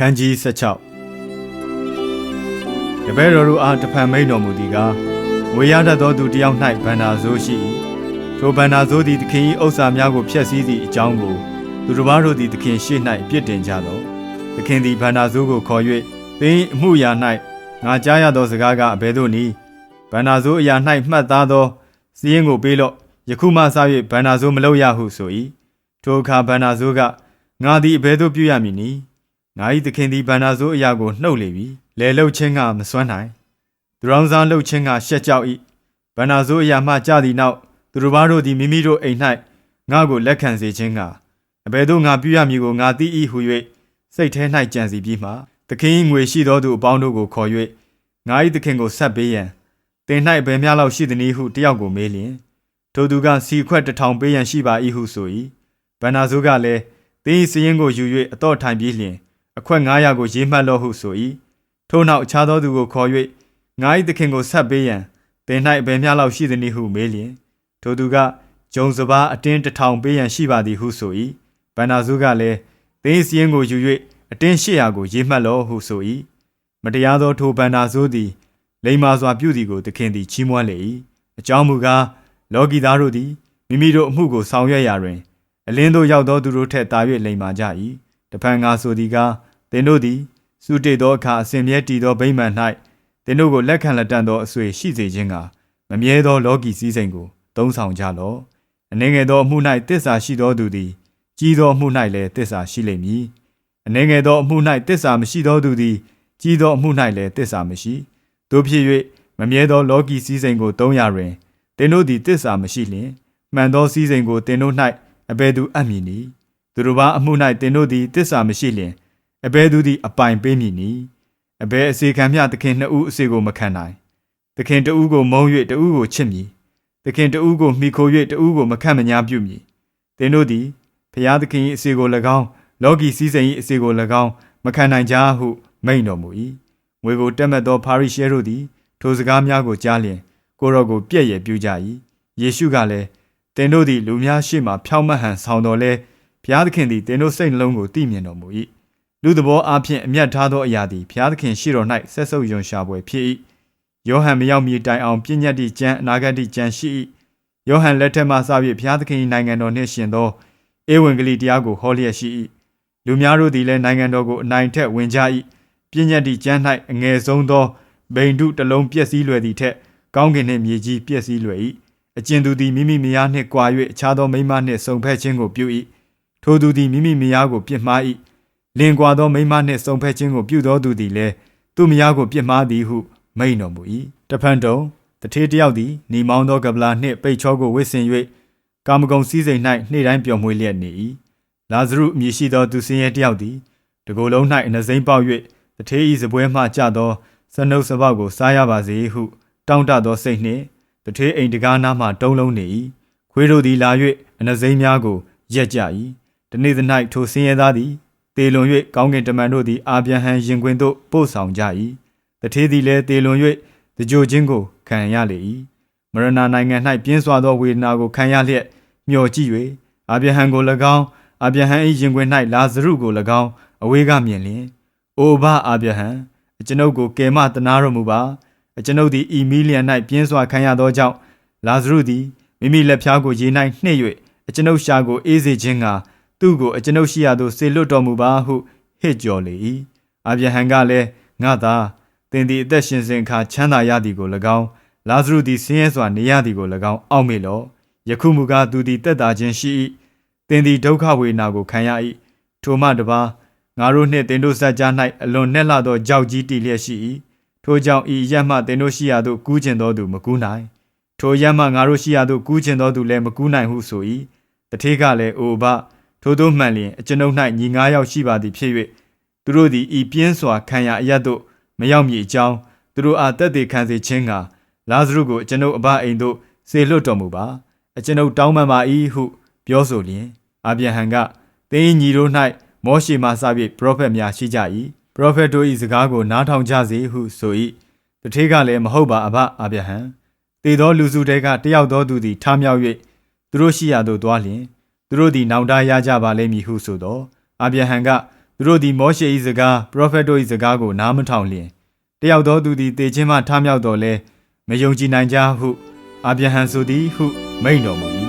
န်းကြီး16တပည့်တော်တို့အားတဖန်မိန်တော်မူသည်ကားငွေရတတ်သောသူတယောက်၌ဗန္နာဆိုးရှိ၏ထိုဗန္နာဆိုးသည်သခင်၏ဥစ္စာများကိုဖျက်ဆီးသည့်အကြောင်းကိုသူတစ်ပါးတို့သည်သခင်ရှေ့၌ပြစ်တင်ကြသောသခင်သည်ဗန္နာဆိုးကိုခေါ်၍သင်အမှုရာ၌ငါကြားရသောစကားကအဘယ်သို့နည်းဗန္နာဆိုးအရာ၌မှတ်သားသောစီးရင်ကိုပေးလော့ယခုမှစ၍ဗန္နာဆိုးမလုပ်ရဟုဆို၏ထိုအခါဗန္နာဆိုးကငါသည်အဘယ်သို့ပြုရမည်နည်းငါ၏သခင်သည်ဗန္နာဆိုးအရာကိုနှုတ်လေပြီလဲလှုပ်ခြင်းကမစွမ်းနိုင်သူတော်စားလှုပ်ခြင်းကရှက်ကြောက်၏ဗန္နာဆိုးအရာမှကြသည့်နောက်သူတို့ဘာတို့သည်မိမိတို့အိမ်၌ငါကိုလက်ခံစေခြင်းကအဘယ်သို့ငါပြုရမည်ကိုငါသိ၏ဟု၍စိတ်ထဲ၌ကြံစီပြီးမှသခင်၏ငွေရှိသောသူအပေါင်းတို့ကိုခေါ်၍ငါ၏သခင်ကိုဆက်ပေးရန်တင်၌ဘယ်များလောက်ရှိသနည်းဟုတယောက်ကိုမေးလျင်ထိုသူကစီခွက်1000ပေးရန်ရှိပါ၏ဟုဆို၏ဗန္နာဆိုးကလည်းသင်၏စည်ရင်ကိုယူ၍အတော့ထိုင်ပြီးလျင်အခွက်900ကိုရေးမှတ်လော့ဟုဆို၏ထို့နောက်အခြားသောသူကိုခေါ်၍ငါ၏သခင်ကိုဆက်ပေးရန်တင်၌ဘယ်များလောက်ရှိသနည်းဟုမေးလျင်ထိုသူကဂျုံစပါးအတင်း1000ပေးရန်ရှိပါသည်ဟုဆို၏ဗန္နာဆိုးကလည်းသင်၏စည်ရင်ကိုယူ၍အတင်း800ကိုရေးမှတ်လော့ဟုဆို၏မတရားသောထိုဗန္နာဆိုးသည်လိမ္မာစွာပြုသည်ကိုသခင်သည်ချီးမွမ်းလေ၏အကြောင်းမူကားလောကီသားတို့သည်မိမိတို့အမှုကိုဆောင်ရွက်ရာတွင်အလင်းသို့ရောက်သောသူတို့ထက်သာ၍လိမ္မာကြ၏တဖန်ငါဆိုသည်ကားသင်တို့သည်စုတေသောအခါအစဉ်မြဲတည်သောဗိမာန်၌သင်တို့ကိုလက်ခံလက်တန့်သောအဆွေရှိစေခြင်းကမမြဲသောလောကီစည်းစိမ်ကိုသုံးဆောင်ကြလော့အနေငယ်သောအမှု၌တစ္ဆာရှိသောသူသည်ကြီးသောအမှု၌လည်းတစ္ဆာရှိလိမ့်မည်အနေငယ်သောအမှု၌တစ္ဆာမရှိသောသူသည်ကြီးသောအမှု၌လည်းတစ္ဆာမရှိတို့ဖြစ်၍မမြဲသောလောကီစည်းစိမ်ကိုသုံးရတွင်သင်တို့သည်တစ္ဆာမရှိလျင်မှန်သောစည်းစိမ်ကိုသင်တို့၌အဘယ်သူအပ်မည်နည်းသူတို့ဘာအမှု၌သင်တို့သည်တစ္ဆာမရှိလျင်အဘယ်သူသည်အပိုင်ပေးမည်နည်းအဘယ်အစေခံမျှသခင်နှစ်ဦးအစေကိုမခံနိုင်သခင်တဦးကိုမုန်း၍တဦးကိုချစ်မည်သခင်တဦးကိုမှီခို၍တဦးကိုမခန့်မညာပြုမည်သင်တို့သည်ဖျားသခင်၏အစေကို၎င်းလောကီစည်းစိမ်၏အစေကို၎င်းမခံနိုင်ကြဟုမိန့်တော်မူ၏ငွေကိုတက်မဲ့သောပါရိရှဲတို့သည်ထိုစကားများကိုကြားလျင်ကိုရော့ကိုပြည့်ရပြုကြ၏ယေရှုကလည်းသင်တို့သည်လူများရှေ့မှဖြောင့်မတ်ဟန်ဆောင်တော်လဲဘုရားသခင်သည်သင်တို့စိတ်နှလုံးကိုသိမြင်တော်မူ၏လူသဘောအားဖြင့်အမျက်ထားသောအရာသည်ဘုရားသခင်ရှေ့တော်၌ဆက်ဆုပ်ယွန်ရှာပွဲဖြစ်၏ယောဟန်မရောက်မီတိုင်အောင်ပြည့်ညတ်သည့်ကျမ်းအနာဂတ်သည့်ကျမ်းရှိ၏ယောဟန်လက်ထက်မှစ၍ဘုရားသခင်၏နိုင်ငံတော်နှင့်ရှင်သောဧဝံဂေလိတရားကိုဟောလျက်ရှိ၏လူများတို့သည်လည်းနိုင်ငံတော်ကိုအနိုင်ထက်ဝင်ကြ၏ပြည့်ညတ်သည့်ကျမ်း၌အငယ်ဆုံးသောဗိန္ဓုတစ်လုံးပျက်စီးလွယ်သည့်ထက်ကောင်းကင်နှင့်မြေကြီးပျက်စီးလွယ်၏အကျဉ်သူသည်မိမိမယားနှင့်ကွာ၍အခြားသောမိန်းမနှင့်စုံဖက်ခြင်းကိုပြု၏ထိုသူသည်မိမိမယားကိုပြစ်မှား၏လင်ကွာသောမိန်းမနှင့်စုံဖက်ခြင်းကိုပြုသောသူသည်လည်းသူမယားကိုပြစ်မှားသည်ဟုမိန့်တော်မူ၏တဖန်တုံတထေးတယောက်သည်နီမောင်းသောကပလာနှင့်ပိတ်ချောကိုဝစ်ဆင်၍ကာမဂုဏ်စည်းစိမ်၌နေ့တိုင်းပျော်မွေ့လျက်နေ၏လာဇရုအမည်ရှိသောသူဆင်းရဲတယောက်သည်တကိုယ်လုံး၌အနှစိမ့်ပေါက်၍တထေး၏စပွဲမှကျသောစနုပ်စပေါက်ကိုစားရပါစေဟုတောင်းတသောစိတ်နှင့်တထေးအိမ်တကားနားမှတုံးလုံးနေ၏ခွေးတို့သည်လာ၍အနှစိမ့်များကိုရက်ကြ၏တနေ့သ၌ထိုဆင်းရဲသားသည်တေလွန်၍ကောင်းကင်တမန်တို့သည်အာဗျံဟံရင်ခွင်သို့ပို့ဆောင်ကြ၏တထေးသည်လည်းတေလွန်၍တကြိုခြင်းကိုခံရလေ၏မရဏနိုင်ငံ၌ပြင်းစွာသောဝေဒနာကိုခံရလျက်မျှော်ကြည့်၍အာဗျံဟံကို၎င်းအာဗျံဟံ၏ရင်ခွင်၌လာဇရုကို၎င်းအဝေးကမြင်လျင်အိုဘအာဗျံဟံအကျွန်ုပ်ကိုကယ်မတနာတော်မူပါအကျွန်ုပ်သည်ဤမီလျံ၌ပြင်းစွာခံရသောကြောင့်လာဇရုသည်မိမိလက်ဖျားကိုရေ၌နှိပ်၍အကျွန်ုပ်ရှာကိုအေးစေခြင်းကသူ့ကိုအကျွန်ုပ်ရှိရာသို့ဆေလွတ်တော်မူပါဟုဟစ်ကြော်လေ၏အာဗျံဟံကလည်းငါသာသင်သည်အသက်ရှင်စဉ်အခါချမ်းသာရသည်ကို၎င်းလာဇရုသည်ဆင်းရဲစွာနေရသည်ကို၎င်းအောက်မေ့လော့ယခုမူကားသူသည်တက်တာခြင်းရှိ၏သင်သည်ဒုက္ခဝေဒနာကိုခံရ၏ထိုမှတပါငါတို့နှင့်သင်တို့စัจ जा ၌အလွန်နက်လှသောကြောက်ကြီးတည်လျက်ရှိ၏ထိုကြောင့်ဤရက်မှသင်တို့ရှိရာသို့ကူးကျင်သောသူမကူးနိုင်ထိုရက်မှငါတို့ရှိရာသို့ကူးကျင်သောသူလည်းမကူးနိုင်ဟုဆို၏တထေးကလည်းအိုဘထိုတို့မှန်လျင်အကျွန်ုပ်၌ညီ9ယောက်ရှိပါသည်ဖြစ်၍သူတို့သည်ဤပြင်းစွာခံရအရတ်သို့မရောက်မည်အကြောင်းသူတို့အားတက်သေးခံစေခြင်းကလာဇရုကိုအကျွန်ုပ်အဘအိမ်သို့ဆေလွတ်တော်မူပါအကျွန်ုပ်တောင်းပန်ပါ၏ဟုပြောဆိုလျင်အာဗျံဟံကသင်၏ညီတို့၌မောရှေမှစ၍ပရောဖက်များရှိကြ၏ပရောဖက်တို့၏စကားကိုနားထောင်ကြစေဟုဆို၏တထေးကလည်းမဟုတ်ပါအဘအာဗျံဟံသေသောလူစုတဲကတယောက်သောသူသည်ထမြောက်၍သူတို့ရှိရာသို့သွားလျင်သူတို့သည်နောင်တရကြပါလိမ့်မည်ဟုဆိုသောအာဗျံဟံကသူ သူတို့သည်မောရှေ၏စကားပရောဖက်တို့၏စကားကိုနားမထောင်လျင်တယောက်သောသူသည်တေခြင်းမှထမြောက်တော်လဲမယုံကြည်နိုင်ကြဟုအာဗြဟံဆိုသည်ဟုမိန့်တော်မူ၏